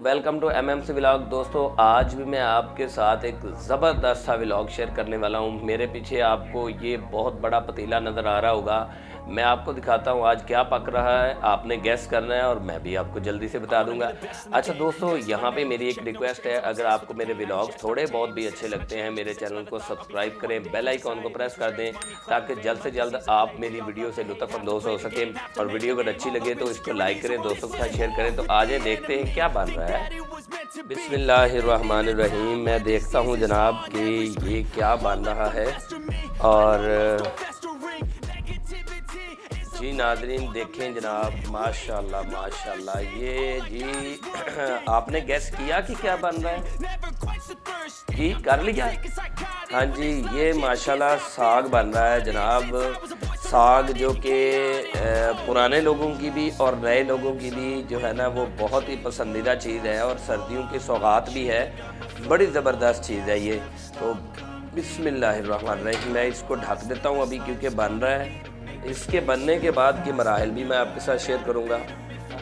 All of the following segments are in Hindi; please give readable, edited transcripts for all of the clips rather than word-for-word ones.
Welcome to MMC vlog. दोस्तों आज भी मैं आपके साथ एक ज़बरदस्त सा व्लॉग शेयर करने वाला हूँ। मेरे पीछे आपको ये बहुत बड़ा पतीला नज़र आ रहा होगा। मैं आपको दिखाता हूँ आज क्या पक रहा है, आपने गैस करना है और मैं भी आपको जल्दी से बता दूंगा। अच्छा दोस्तों, यहाँ पे मेरी एक रिक्वेस्ट है, अगर आपको मेरे व्लॉग्स थोड़े बहुत भी अच्छे लगते हैं मेरे चैनल को सब्सक्राइब करें, बेल आइकॉन को प्रेस कर दें ताकि जल्द से जल्द आप मेरी वीडियो से लुत्फ़अंदोज़ हो सकें। और वीडियो अगर अच्छी लगे तो इसको लाइक करें, दोस्तों के साथ शेयर करें। तो आज देखते हैं क्या बन रहा है। बिस्मिल्लाहिर्रहमानिर्रहीम। मैं देखता हूँ जनाब कि ये क्या बन रहा है। और जी नाज़रीन देखें जनाब, माशाल्लाह माशाल्लाह। ये जी आपने गैस किया कि क्या बन रहा है? जी कर लिया? हाँ जी, ये माशाल्लाह साग बन रहा है जनाब। साग जो कि पुराने लोगों की भी और नए लोगों की भी जो है ना वो बहुत ही पसंदीदा चीज़ है और सर्दियों की सौगात भी है। बड़ी ज़बरदस्त चीज़ है ये। तो बिस्मिल्लाहिर्रहमानिर्रहीम। मैं इसको ढक देता हूँ अभी क्योंकि बन रहा है। इसके बनने के बाद के मराहिल भी मैं आपके साथ शेयर करूँगा।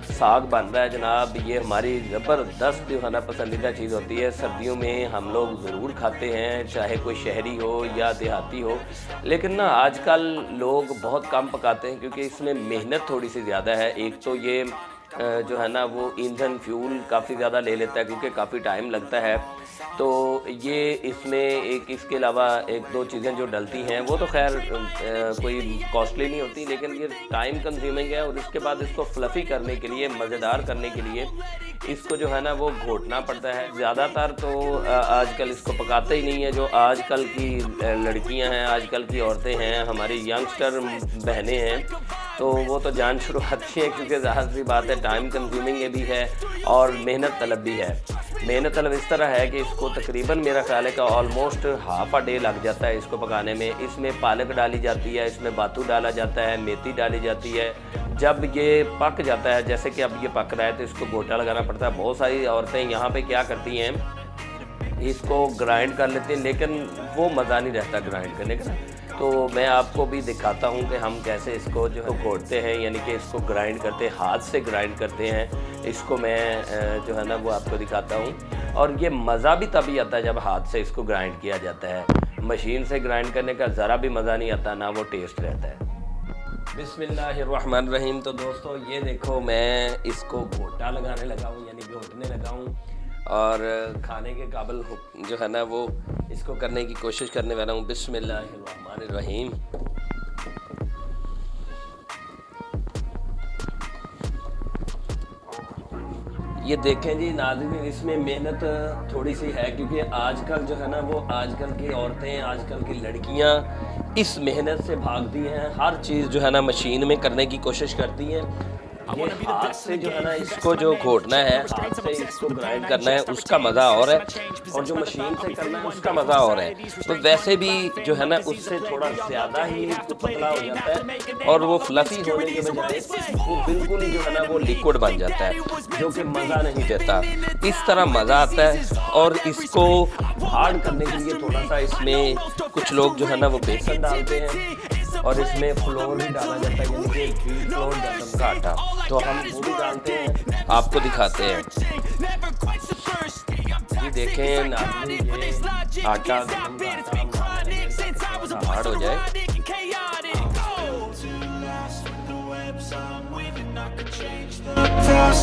साग बन रहा है जनाब। ये हमारी ज़बरदस्त जो है ना पसंदीदा चीज़ होती है। सर्दियों में हम लोग ज़रूर खाते हैं, चाहे कोई शहरी हो या देहाती हो। लेकिन ना आजकल लोग बहुत कम पकाते हैं क्योंकि इसमें मेहनत थोड़ी सी ज़्यादा है। एक तो ये जो है ना वो ईंधन फ्यूल काफ़ी ज़्यादा ले लेता है क्योंकि काफ़ी टाइम लगता है। तो ये इसमें एक इसके अलावा एक दो चीज़ें जो डलती हैं वो तो खैर कोई कॉस्टली नहीं होती, लेकिन ये टाइम कंज्यूमिंग है। और इसके बाद इसको फ्लफ़ी करने के लिए, मज़ेदार करने के लिए इसको जो है ना वो घोटना पड़ता है। ज़्यादातर तो आजकल इसको पकाते ही नहीं है। जो आजकल की लड़कियां हैं, आजकल की औरतें हैं, हमारी यंगस्टर बहनें हैं, तो वो तो जान छुड़वाती हैं क्योंकि ज़ाहिर सी बात है टाइम कंज्यूमिंग भी है और मेहनत तलब भी है। मेहनत तलब इस तरह है कि इसको तकरीबन मेरा ख्याल है कि ऑलमोस्ट हाफ अ डे लग जाता है इसको पकाने में। इसमें पालक डाली जाती है, इसमें बातू डाला जाता है, मेथी डाली जाती है। जब ये पक जाता है, जैसे कि अब ये पक रहा है, तो इसको गोटा लगाना पड़ता है। बहुत सारी औरतें यहाँ पे क्या करती हैं, इसको ग्राइंड कर लेते हैं, लेकिन वो मज़ा नहीं रहता ग्राइंड करने का। तो मैं आपको भी दिखाता हूँ कि हम कैसे इसको जो है घोटते हैं, यानी कि इसको ग्राइंड करते हैं, हाथ से ग्राइंड करते हैं। इसको मैं जो है ना वो आपको दिखाता हूँ। और ये मज़ा भी तभी आता है जब हाथ से इसको ग्राइंड किया जाता है। मशीन से ग्राइंड करने का ज़रा भी मज़ा नहीं आता, ना वो टेस्ट रहता है। बिस्मिल्लाहिर्रहमानिर्रहीम। तो दोस्तों ये देखो, मैं इसको घोटा लगाने लगा हूँ, यानी घोटने लगा हूँ और खाने के काबिल जो है ना वो इसको करने की कोशिश करने वाला हूँ। बिस्मिल्लाहिर्रहमानिर्रहीम। ये देखें जी नाज़रीन, इसमें मेहनत थोड़ी सी है क्योंकि आजकल जो है ना वो आजकल की औरतें, आजकल की लड़कियां इस मेहनत से भागती हैं। हर चीज़ जो है ना मशीन में करने की कोशिश करती हैं। ये हाथ से जो है ना इसको जो घोटना है, हाथ से इसको ग्राइंड करना है, उसका मज़ा और है। और जो मशीन से करना है उसका मज़ा और है। तो वैसे भी जो है ना उससे थोड़ा ज़्यादा ही पतला हो जाता है और वो फ्लफ़ी होने के बजाय वो बिल्कुल ही जो है ना वो लिक्विड बन जाता है, जो कि मज़ा नहीं देता। इस तरह मज़ा आता है। और इसको हार्ड करने के लिए थोड़ा सा इसमें कुछ लोग जो है ना वो बेसन डालते हैं और इसमें फ्लोर भी डाला जाता है, यानी कि व्हीट फ्लोर गंदम का आटा। तो हम वो भी डालते हैं, आपको दिखाते हैं। जी देखें नाज़रीन, ये आटा गंदम का आटा हार्ड हो जाए।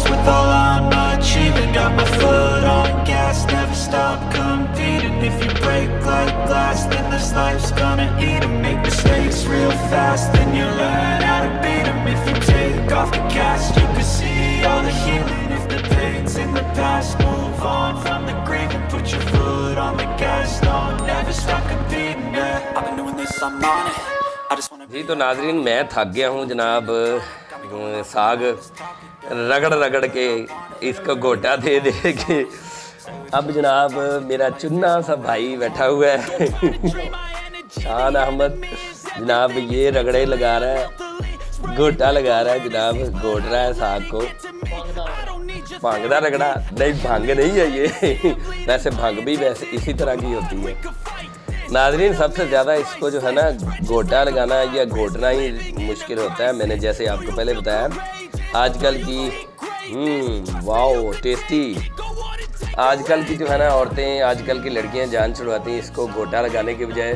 With all I'm achieving, got my foot on gas, never stop competing. If you break like glass, then this life's gonna eat 'em. Make mistakes real fast, then you learn how to beat 'em. If you take off the gas, you can see all the healing. If the pain's in the past, move on from the grave and put your foot on the gas. No, never stop competing, yeah. I've been doing this, I'm on it. I just wanna. जी तो नाज़रीन मैं थक गया हूँ जनाब, साग रगड़ रगड़ के इसको गोटा दे दे के। अब जनाब मेरा चुन्ना सा भाई बैठा हुआ है शान अहमद जनाब, ये रगड़े लगा रहा है, गोटा लगा रहा है जनाब, घोट रहा है साग को। भांगदा रगड़ा नहीं, भांग नहीं है ये वैसे भांग भी वैसे इसी तरह की होती है। नाज़रीन सबसे ज़्यादा इसको जो है ना गोटा लगाना या घोटना ही मुश्किल होता है। मैंने जैसे आपको पहले बताया आजकल की वाओ टेस्टी आजकल की जो है ना औरतें, आजकल की लड़कियां जान छुड़वाती हैं इसको घोटा लगाने के बजाय।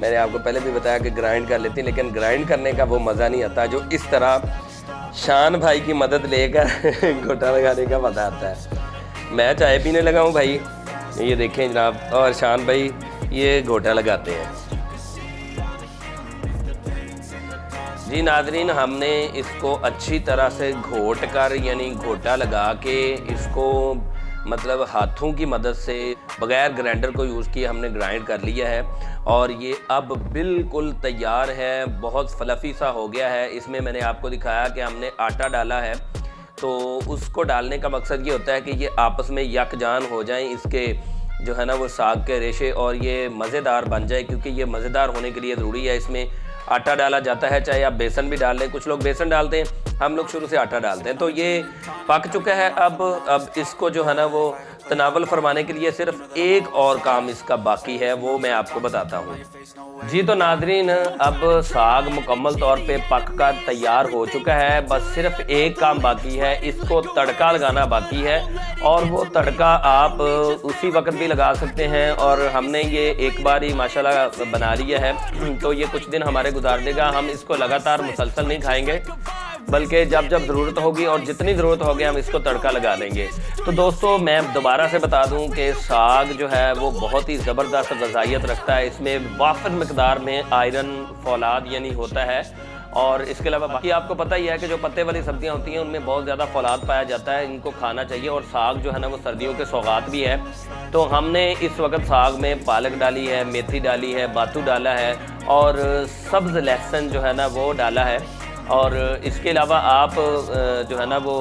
मैंने आपको पहले भी बताया कि ग्राइंड कर लेती हैं, लेकिन ग्राइंड करने का वो मज़ा नहीं आता जो इस तरह शान भाई की मदद लेकर घोटा लगाने का मज़ा आता है। मैं चाय पीने लगा हूँ भाई, ये देखें जनाब, और शान भाई ये घोटा लगाते हैं। जी नाज़रीन, हमने इसको अच्छी तरह से घोट कर, यानी घोटा लगा के इसको मतलब हाथों की मदद से बगैर ग्राइंडर को यूज़ किए हमने ग्राइंड कर लिया है और ये अब बिल्कुल तैयार है, बहुत फ्लफ़ी सा हो गया है। इसमें मैंने आपको दिखाया कि हमने आटा डाला है, तो उसको डालने का मकसद ये होता है कि ये आपस में यकजान हो जाएं, इसके जो है ना वो साग के रेशे, और ये मज़ेदार बन जाए। क्योंकि ये मज़ेदार होने के लिए ज़रूरी है इसमें आटा डाला जाता है, चाहे आप बेसन भी डाल लें। कुछ लोग बेसन डालते हैं, हम लोग शुरू से आटा डालते हैं। तो ये पक चुका है। अब इसको जो है ना वो तनावल फरमाने के लिए सिर्फ एक और काम इसका बाकी है, वो मैं आपको बताता हूँ। जी तो नाज़रीन, अब साग मुकम्मल तौर पे पक कर तैयार हो चुका है। बस सिर्फ एक काम बाकी है, इसको तड़का लगाना बाकी है, और वो तड़का आप उसी वक्त भी लगा सकते हैं। और हमने ये एक बार ही माशाल्लाह बना लिया है, तो ये कुछ दिन हमारे गुजार देगा। हम इसको लगातार मुसलसल नहीं खाएंगे, बल्कि जब जब ज़रूरत होगी और जितनी ज़रूरत होगी हम इसको तड़का लगा लेंगे। तो दोस्तों, मैं दोबारा से बता दूं कि साग जो है वो बहुत ही ज़बरदस्त ग़िज़ाइयत रखता है। इसमें वाफ़िर मकदार में आयरन, फौलाद यानी होता है। और इसके अलावा बाकी आपको पता ही है कि जो पत्ते वाली सब्जियां होती हैं उनमें बहुत ज़्यादा फौलाद पाया जाता है, इनको खाना चाहिए। और साग जो है ना वो सर्दियों के सौगात भी है। तो हमने इस वक्त साग में पालक डाली है, मेथी डाली है, बातू डाला है, और सब्ज़ लहसुन जो है ना वो डाला है। और इसके अलावा आप जो है ना वो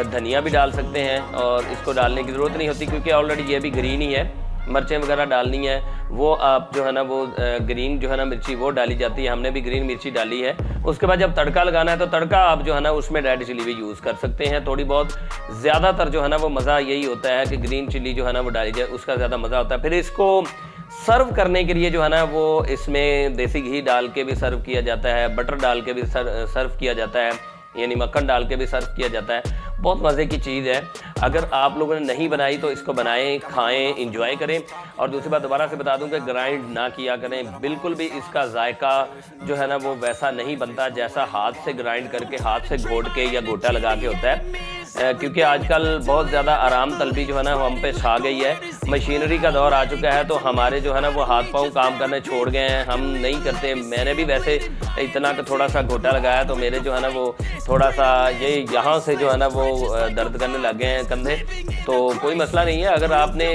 धनिया भी डाल सकते हैं, और इसको डालने की ज़रूरत नहीं होती क्योंकि ऑलरेडी ये भी ग्रीन ही है। मिर्चें वगैरह डालनी है वो आप जो है ना वो ग्रीन जो है ना मिर्ची वो डाली जाती है, हमने भी ग्रीन मिर्ची डाली है। उसके बाद जब तड़का लगाना है तो तड़का आप जो है ना उसमें रेड चिली भी यूज़ कर सकते हैं थोड़ी बहुत। ज़्यादातर जो है ना वो मज़ा यही होता है कि ग्रीन चिली जो है ना वो डाली जाए, उसका ज़्यादा मज़ा होता है। फिर इसको सर्व करने के लिए जो है ना वो इसमें देसी घी डाल के भी सर्व किया जाता है, बटर डाल के भी सर्व किया जाता है, यानी मक्खन डाल के भी सर्व किया जाता है। बहुत मज़े की चीज़ है। अगर आप लोगों ने नहीं बनाई तो इसको बनाएं, खाएं, इंजॉय करें। और दूसरी बात दोबारा से बता दूं कि ग्राइंड ना किया करें, बिल्कुल भी इसका जायका जो है ना वो वैसा नहीं बनता जैसा हाथ से ग्राइंड करके, हाथ से घोट के या घोटा लगा के होता है। क्योंकि आजकल बहुत ज़्यादा आराम तलबी जो है ना हम पे छा गई है, मशीनरी का दौर आ चुका है, तो हमारे जो है ना वो हाथ पाँव काम करने छोड़ गए हैं, हम नहीं करते। मैंने भी वैसे इतना कि थोड़ा सा घोटा लगाया तो मेरे जो है ना वो थोड़ा सा ये यहाँ से जो है ना वो दर्द करने लग गए हैं कंधे। तो कोई मसला नहीं है, अगर आपने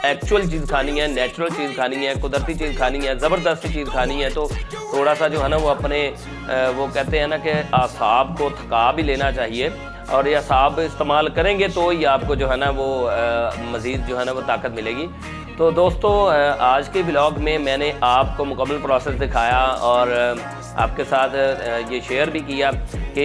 एक्चुअल चीज़ खानी है, नेचुरल चीज़ खानी है, कुदरती चीज़ खानी है, ज़बरदस्त चीज़ खानी है, तो थोड़ा सा जो है ना वो अपने वो कहते हैं ना कि आसाब को थका भी लेना चाहिए। और ये असाब इस्तेमाल करेंगे तो ये आपको जो है ना वो मज़ीद जो है ना वो ताकत मिलेगी। तो दोस्तों, आज के व्लॉग में मैंने आपको मुकम्मल प्रोसेस दिखाया और आपके साथ ये शेयर भी किया कि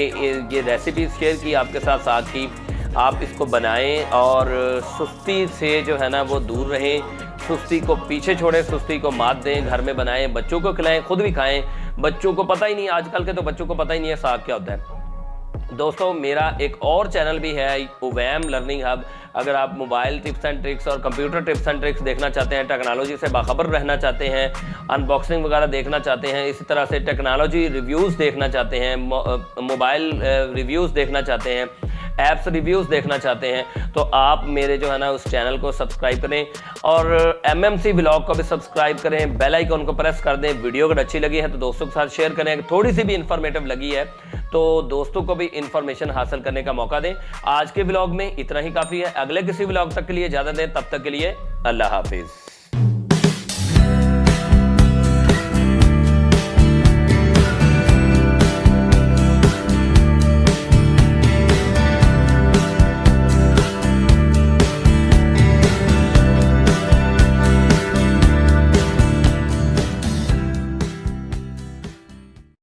ये रेसिपी शेयर की आपके साथ साथ की। आप इसको बनाएं और सुस्ती से जो है ना वो दूर रहें, सुस्ती को पीछे छोड़ें, सुस्ती को मात दें, घर में बनाएं, बच्चों को खिलाएं, खुद भी खाएं। बच्चों को पता ही नहीं, आजकल के तो बच्चों को पता ही नहीं है साग क्या होता है। दोस्तों, मेरा एक और चैनल भी है, उवैम लर्निंग हब। अगर आप मोबाइल टिप्स एंड ट्रिक्स और कंप्यूटर टिप्स एंड ट्रिक्स देखना चाहते हैं, टेक्नोलॉजी से बाखबर रहना चाहते हैं, अनबॉक्सिंग वगैरह देखना चाहते हैं, इसी तरह से टेक्नोलॉजी रिव्यूज़ देखना चाहते हैं, मोबाइल रिव्यूज़ देखना चाहते हैं, ऐप्स रिव्यूज़ देखना चाहते हैं, तो आप मेरे जो है ना उस चैनल को सब्सक्राइब करें और MMC व्लॉग को भी सब्सक्राइब करें, बेल आइकन को प्रेस कर दें। वीडियो अगर अच्छी लगी है तो दोस्तों के साथ शेयर करें, थोड़ी सी भी इन्फॉर्मेटिव लगी है तो दोस्तों को भी इन्फॉर्मेशन हासिल करने का मौका दें। आज के व्लॉग में इतना ही काफ़ी है। अगले किसी व्लॉग तक के लिए इजाज़त दें, तब तक के लिए अल्लाह हाफिज़।